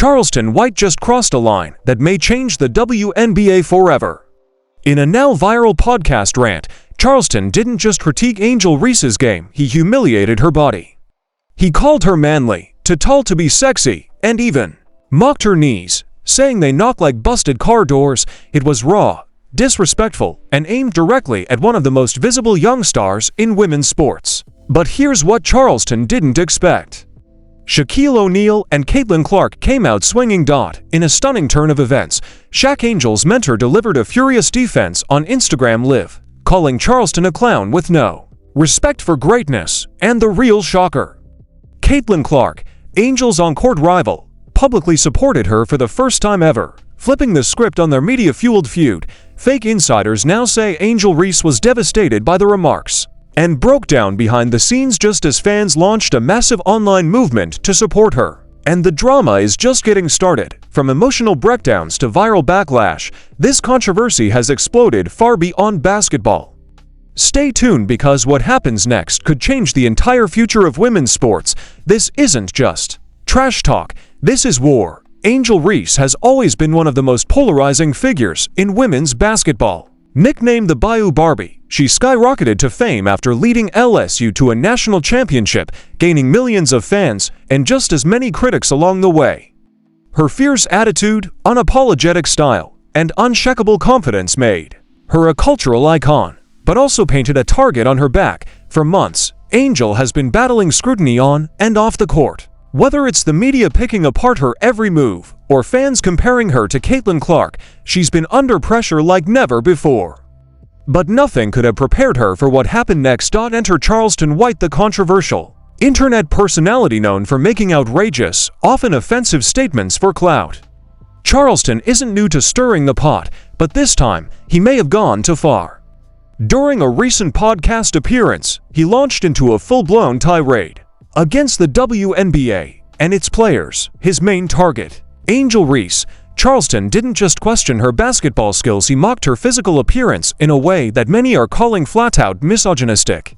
Charleston White just crossed a line that may change the WNBA forever. In a now viral podcast rant, Charleston didn't just critique Angel Reese's game, he humiliated her body. He called her manly, too tall to be sexy, and even mocked her knees, saying they knock like busted car doors. It was raw, disrespectful, and aimed directly at one of the most visible young stars in women's sports. But here's what Charleston didn't expect. Shaquille O'Neal and Caitlin Clark came out swinging. In a stunning turn of events, Shaq Angel's mentor delivered a furious defense on Instagram Live, calling Charleston a clown with no respect for greatness, and the real shocker. Caitlin Clark, Angel's on-court rival, publicly supported her for the first time ever, flipping the script on their media-fueled feud. Fake insiders now say Angel Reese was devastated by the remarks and broke down behind the scenes just as fans launched a massive online movement to support her. And the drama is just getting started. From emotional breakdowns to viral backlash, this controversy has exploded far beyond basketball. Stay tuned because what happens next could change the entire future of women's sports. This isn't just trash talk, this is war. Angel Reese has always been one of the most polarizing figures in women's basketball. Nicknamed the Bayou Barbie, she skyrocketed to fame after leading LSU to a national championship, gaining millions of fans and just as many critics along the way. Her fierce attitude, unapologetic style, and unshakable confidence made her a cultural icon, but also painted a target on her back. For months, Angel has been battling scrutiny on and off the court. Whether it's the media picking apart her every move or fans comparing her to Caitlin Clark, she's been under pressure like never before. But nothing could have prepared her for what happened next. Enter Charleston White, the controversial internet personality known for making outrageous, often offensive statements for clout. Charleston isn't new to stirring the pot, but this time, he may have gone too far. During a recent podcast appearance, he launched into a full-blown tirade against the WNBA and its players, his main target, Angel Reese. Charleston didn't just question her basketball skills, he mocked her physical appearance in a way that many are calling flat-out misogynistic.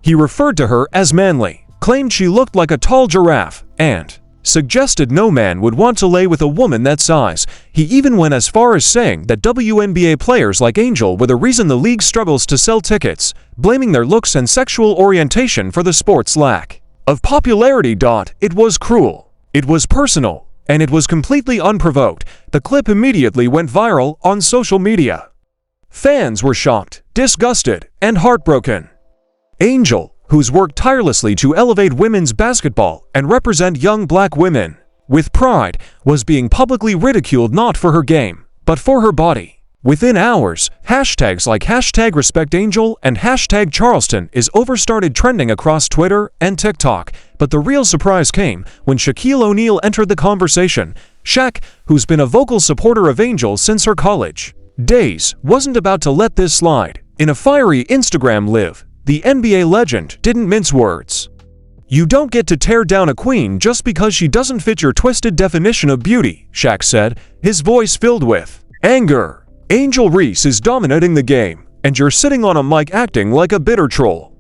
He referred to her as manly, claimed she looked like a tall giraffe, and suggested no man would want to lay with a woman that size. He even went as far as saying that WNBA players like Angel were the reason the league struggles to sell tickets, blaming their looks and sexual orientation for the sport's lack of popularity. It was cruel, it was personal, and it was completely unprovoked. The clip immediately went viral on social media. Fans were shocked, disgusted, and heartbroken. Angel, who's worked tirelessly to elevate women's basketball and represent young black women with pride, was being publicly ridiculed not for her game, but for her body. Within hours, hashtags like #RespectAngel and #Charleston is started trending across Twitter and TikTok. But the real surprise came when Shaquille O'Neal entered the conversation. Shaq, who's been a vocal supporter of Angel since her college days, wasn't about to let this slide. In a fiery Instagram Live, the NBA legend didn't mince words. "You don't get to tear down a queen just because she doesn't fit your twisted definition of beauty," Shaq said, his voice filled with anger. "Angel Reese is dominating the game, and you're sitting on a mic acting like a bitter troll.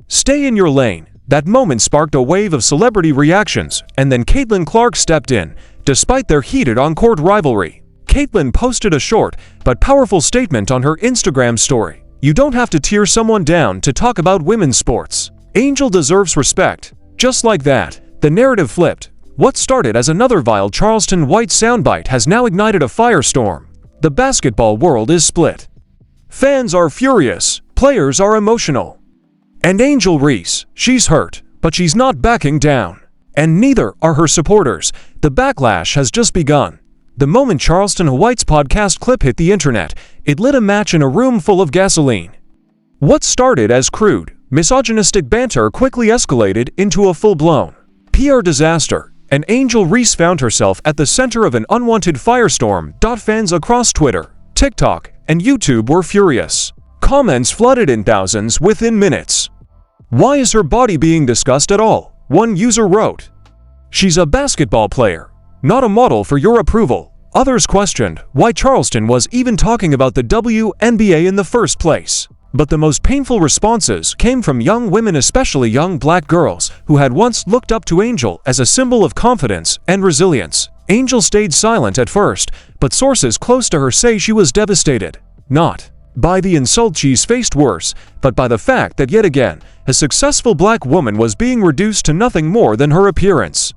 Stay in your lane." That moment sparked a wave of celebrity reactions, and then Caitlin Clark stepped in. Despite their heated on-court rivalry, Caitlin posted a short but powerful statement on her Instagram story. "You don't have to tear someone down to talk about women's sports. Angel deserves respect." Just like that, the narrative flipped. What started as another vile Charleston White soundbite has now ignited a firestorm. The basketball world is split. Fans are furious, players are emotional. And Angel Reese, she's hurt, but she's not backing down. And neither are her supporters. The backlash has just begun. The moment Charleston White's podcast clip hit the internet, it lit a match in a room full of gasoline. What started as crude, misogynistic banter quickly escalated into a full-blown PR disaster, and Angel Reese found herself at the center of an unwanted firestorm. Fans across Twitter, TikTok, and YouTube were furious. Comments flooded in thousands within minutes. "Why is her body being discussed at all?" one user wrote. "She's a basketball player, not a model for your approval." Others questioned why Charleston was even talking about the WNBA in the first place. But the most painful responses came from young women, especially young black girls, who had once looked up to Angel as a symbol of confidence and resilience. Angel stayed silent at first, but sources close to her say she was devastated. Not by the insult she's faced worse, but by the fact that yet again, a successful black woman was being reduced to nothing more than her appearance.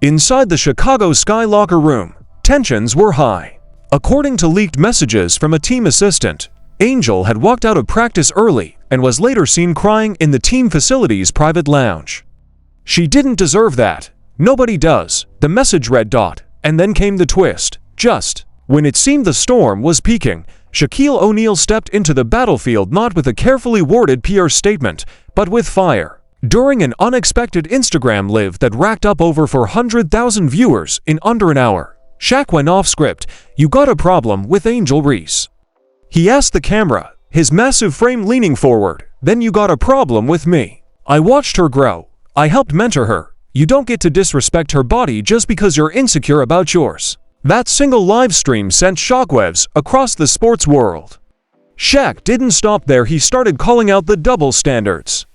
Inside the Chicago Sky locker room, tensions were high. According to leaked messages from a team assistant, Angel had walked out of practice early and was later seen crying in the team facility's private lounge. She didn't deserve that. Nobody does, the message read. And then came the twist. Just when it seemed the storm was peaking, Shaquille O'Neal stepped into the battlefield not with a carefully worded PR statement, but with fire. During an unexpected Instagram live that racked up over 400,000 viewers in under an hour, Shaq went off script. "You got a problem with Angel Reese?" He asked the camera, his massive frame leaning forward. "Then you got a problem with me. I watched her grow. I helped mentor her. You don't get to disrespect her body just because you're insecure about yours." That single live stream sent shockwaves across the sports world. Shaq didn't stop there. He started calling out the double standards.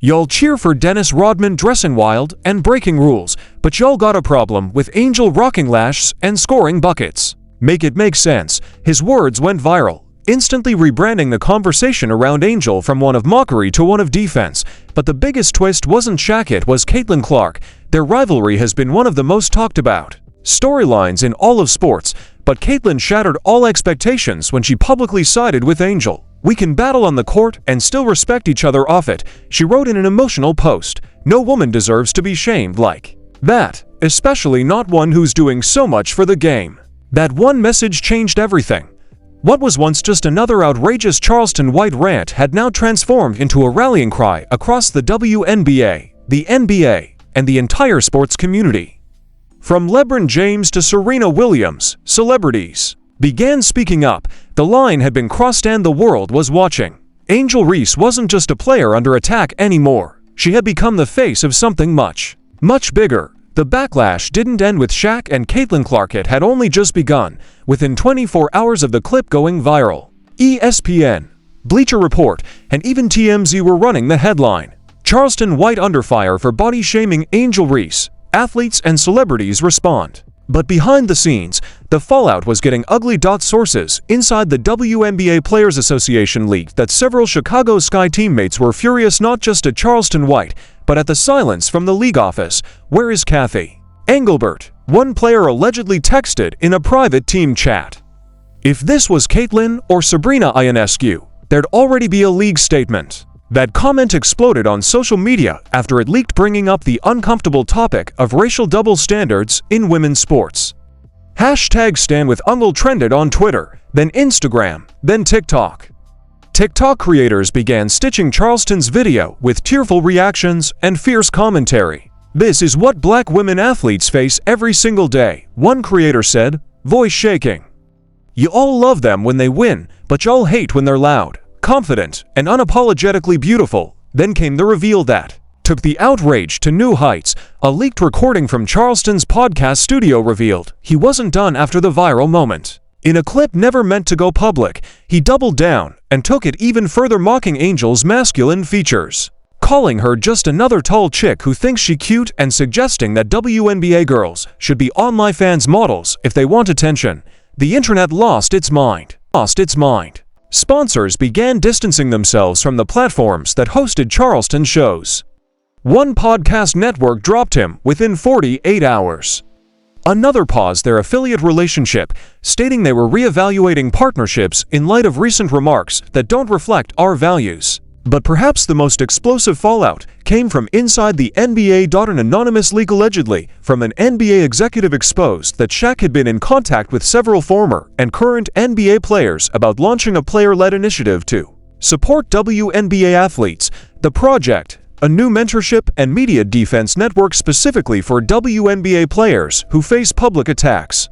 "Y'all cheer for Dennis Rodman dressing wild and breaking rules, but y'all got a problem with Angel rocking lashes and scoring buckets. Make it make sense." His words went viral, instantly rebranding the conversation around Angel from one of mockery to one of defense. But the biggest twist wasn't Shaq, it was Caitlin Clark. Their rivalry has been one of the most talked about storylines in all of sports, but Caitlin shattered all expectations when she publicly sided with Angel. "We can battle on the court and still respect each other off it," she wrote in an emotional post. "No woman deserves to be shamed like that, especially not one who's doing so much for the game." That one message changed everything. What was once just another outrageous Charleston White rant had now transformed into a rallying cry across the WNBA, the NBA, and the entire sports community. From LeBron James to Serena Williams, celebrities began speaking up. The line had been crossed and the world was watching. Angel Reese wasn't just a player under attack anymore. She had become the face of something much, much bigger. The backlash didn't end with Shaq and Caitlin Clark. It had only just begun, within 24 hours of the clip going viral. ESPN, Bleacher Report, and even TMZ were running the headline. "Charleston White under fire for body shaming Angel Reese. Athletes and celebrities respond." But behind the scenes, the fallout was getting ugly. Sources inside the WNBA Players Association leaked that several Chicago Sky teammates were furious not just at Charleston White, but at the silence from the league office. "Where is Kathy Engelbert?" one player allegedly texted in a private team chat. If this was Caitlin or Sabrina Ionescu, there'd already be a league statement. That comment exploded on social media after it leaked, bringing up the uncomfortable topic of racial double standards in women's sports. #StanWithUngle trended on Twitter, then Instagram, then TikTok. TikTok creators began stitching Charleston's video with tearful reactions and fierce commentary. "This is what black women athletes face every single day," one creator said, voice shaking. "You all love them when they win, but y'all hate when they're loud, confident, and unapologetically beautiful." Then came the reveal that took the outrage to new heights. A leaked recording from Charleston's podcast studio revealed he wasn't done after the viral moment. In a clip never meant to go public, he doubled down and took it even further, mocking Angel's masculine features, calling her just another tall chick who thinks she's cute, and suggesting that WNBA girls should be OnlyFans models if they want attention. The internet lost its mind. Sponsors began distancing themselves from the platforms that hosted Charleston shows. One podcast network dropped him within 48 hours. Another paused their affiliate relationship, stating they were reevaluating partnerships in light of recent remarks that don't reflect our values. But perhaps the most explosive fallout came from inside the NBA. An anonymous leak allegedly from an NBA executive exposed that Shaq had been in contact with several former and current NBA players about launching a player-led initiative to support WNBA athletes. The project, a new mentorship and media defense network specifically for WNBA players who face public attacks.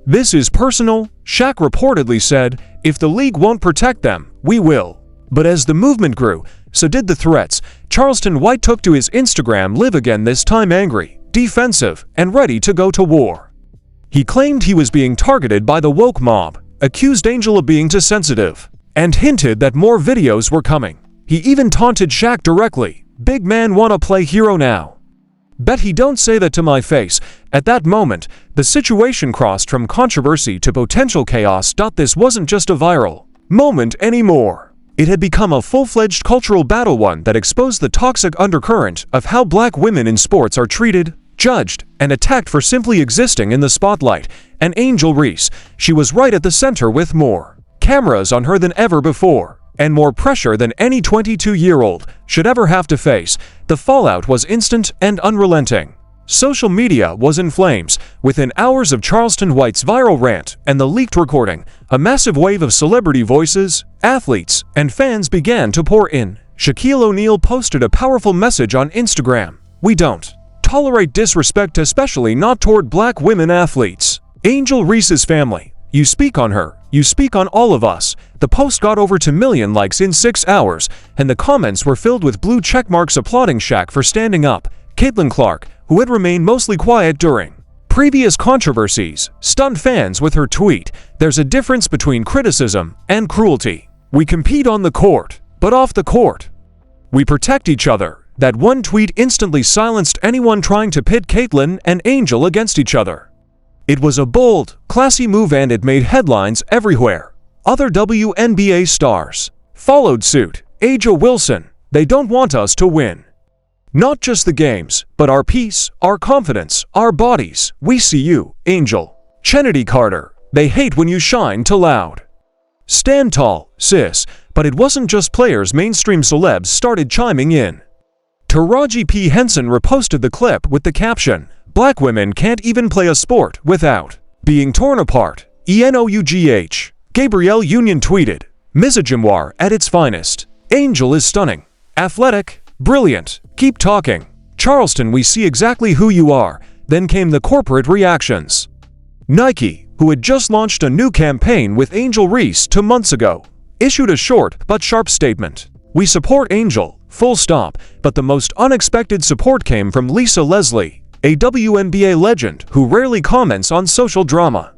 "This is personal," Shaq reportedly said. "If the league won't protect them, we will." But as the movement grew, so did the threats. Charleston White took to his Instagram live again, this time angry, defensive, and ready to go to war. He claimed he was being targeted by the woke mob, accused Angel of being too sensitive, and hinted that more videos were coming. He even taunted Shaq directly, "Big man wanna play hero now." Bet he don't say that to my face. At that moment, the situation crossed from controversy to potential chaos. This wasn't just a viral moment anymore. It had become a full-fledged cultural battle, one that exposed the toxic undercurrent of how black women in sports are treated, judged, and attacked for simply existing in the spotlight. And Angel Reese, she was right at the center with more cameras on her than ever before, and more pressure than any 22-year-old should ever have to face. The fallout was instant and unrelenting. Social media was in flames. Within hours of Charleston White's viral rant and the leaked recording, a massive wave of celebrity voices, athletes, and fans began to pour in. Shaquille O'Neal posted a powerful message on Instagram. "We don't tolerate disrespect, especially not toward black women athletes. Angel Reese's family, you speak on her, you speak on all of us." The post got over 2 million likes in 6 hours, and the comments were filled with blue checkmarks applauding Shaq for standing up. Caitlin Clark, who had remained mostly quiet during previous controversies, stunned fans with her tweet, "There's a difference between criticism and cruelty. We compete on the court, but off the court, we protect each other." That one tweet instantly silenced anyone trying to pit Caitlin and Angel against each other. It was a bold, classy move, and it made headlines everywhere. Other WNBA stars followed suit. A'ja Wilson, "They don't want us to win. Not just the games, but our peace, our confidence, our bodies. We see you." Angel. Chennedy Carter, "They hate when you shine too loud. Stand tall, sis." But it wasn't just players. Mainstream celebs started chiming in. Taraji P. Henson reposted the clip with the caption, "Black women can't even play a sport without being torn apart. ENOUGH. Gabrielle Union tweeted, "Misogynoir at its finest. Angel is stunning, athletic, brilliant. Keep talking. Charleston, we see exactly who you are." Then came the corporate reactions. Nike, who had just launched a new campaign with Angel Reese 2 months ago, issued a short but sharp statement. "We support Angel, full stop." But the most unexpected support came from Lisa Leslie, a WNBA legend who rarely comments on social drama.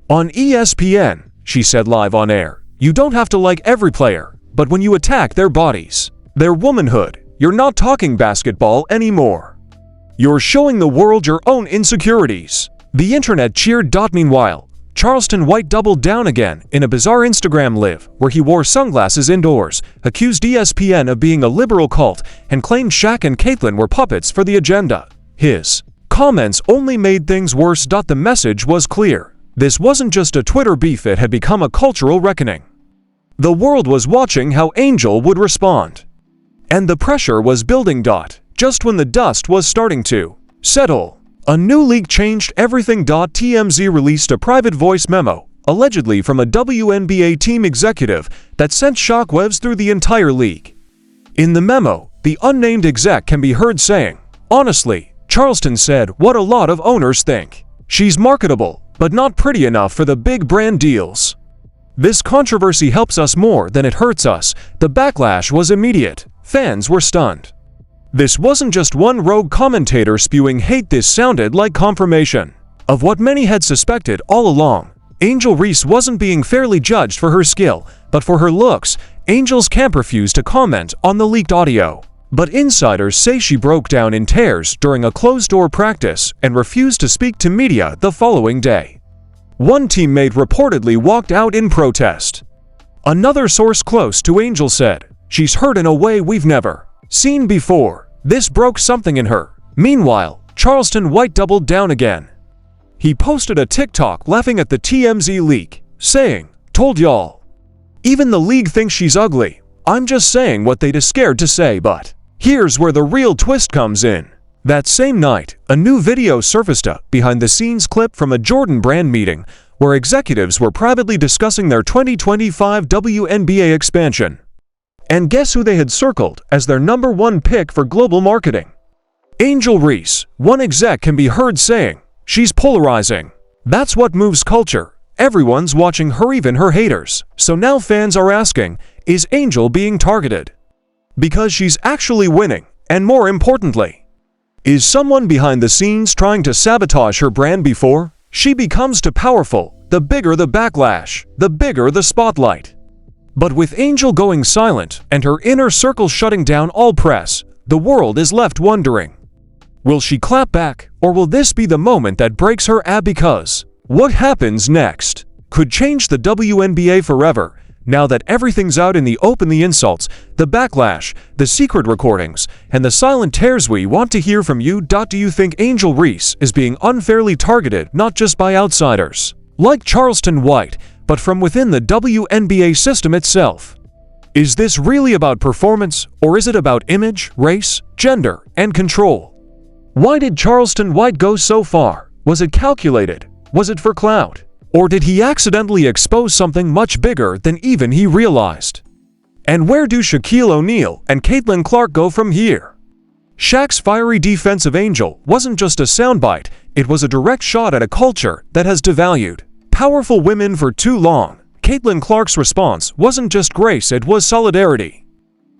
On ESPN, she said live on air, "You don't have to like every player, but when you attack their bodies, their womanhood, you're not talking basketball anymore. You're showing the world your own insecurities." The internet cheered. Meanwhile, Charleston White doubled down again in a bizarre Instagram live where he wore sunglasses indoors, accused ESPN of being a liberal cult, and claimed Shaq and Caitlin were puppets for the agenda. His comments only made things worse. The message was clear. This wasn't just a Twitter beef, it had become a cultural reckoning. The world was watching how Angel would respond. And the pressure was building. Just when the dust was starting to settle, a new leak changed everything. TMZ released a private voice memo, allegedly from a WNBA team executive, that sent shockwaves through the entire league. In the memo, the unnamed exec can be heard saying, "Honestly, Charleston said what a lot of owners think. She's marketable, but not pretty enough for the big brand deals. This controversy helps us more than it hurts us." The backlash was immediate. Fans were stunned. This wasn't just one rogue commentator spewing hate. This sounded like confirmation of what many had suspected all along. Angel Reese wasn't being fairly judged for her skill, but for her looks. Angel's camp refused to comment on the leaked audio, but insiders say she broke down in tears during a closed-door practice and refused to speak to media the following day. One teammate reportedly walked out in protest. Another source close to Angel said, "She's hurt in a way we've never seen before. This broke something in her." Meanwhile, Charleston White doubled down again. He posted a TikTok laughing at the TMZ leak, saying, "Told y'all. Even the league thinks she's ugly. I'm just saying what they'd scared to say, but here's where the real twist comes in." That same night, a new video surfaced, a behind-the-scenes clip from a Jordan brand meeting where executives were privately discussing their 2025 WNBA expansion. And guess who they had circled as their #1 pick for global marketing? Angel Reese. One exec can be heard saying, "She's polarizing. That's what moves culture. Everyone's watching her, even her haters." So now fans are asking, is Angel being targeted because she's actually winning? And more importantly, is someone behind the scenes trying to sabotage her brand before she becomes too powerful? The bigger the backlash, the bigger the spotlight. But with Angel going silent and her inner circle shutting down all press, the world is left wondering, Will she clap back, or will this be the moment that breaks her ab? Because what happens next could change the WNBA forever. Now that everything's out in the open, the insults, the backlash, the secret recordings, and the silent tears, we want to hear from you. Do you think Angel Reese is being unfairly targeted, not just by outsiders like Charleston White, but from within the WNBA system itself? Is this really about performance, or is it about image, race, gender, and control? Why did Charleston White go so far? Was it calculated? Was it for clout? Or did he accidentally expose something much bigger than even he realized? And where do Shaquille O'Neal and Caitlin Clark go from here? Shaq's fiery defensive angel wasn't just a soundbite, it was a direct shot at a culture that has devalued powerful women for too long. Caitlin Clark's response wasn't just grace, it was solidarity.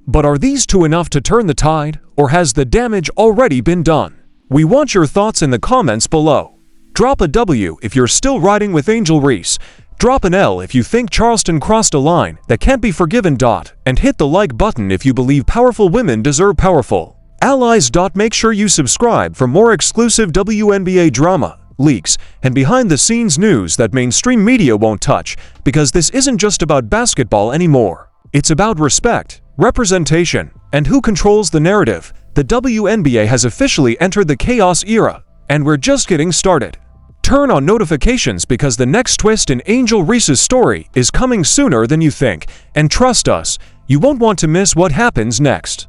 But are these two enough to turn the tide, or has the damage already been done? We want your thoughts in the comments below. Drop a W if you're still riding with Angel Reese. Drop an L if you think Charleston crossed a line that can't be forgiven. And hit the like button if you believe powerful women deserve powerful allies. Make sure you subscribe for more exclusive WNBA drama, leaks, and behind-the-scenes news that mainstream media won't touch, because this isn't just about basketball anymore. It's about respect, representation, and who controls the narrative. The WNBA has officially entered the chaos era, and we're just getting started. Turn on notifications because the next twist in Angel Reese's story is coming sooner than you think, and trust us, you won't want to miss what happens next.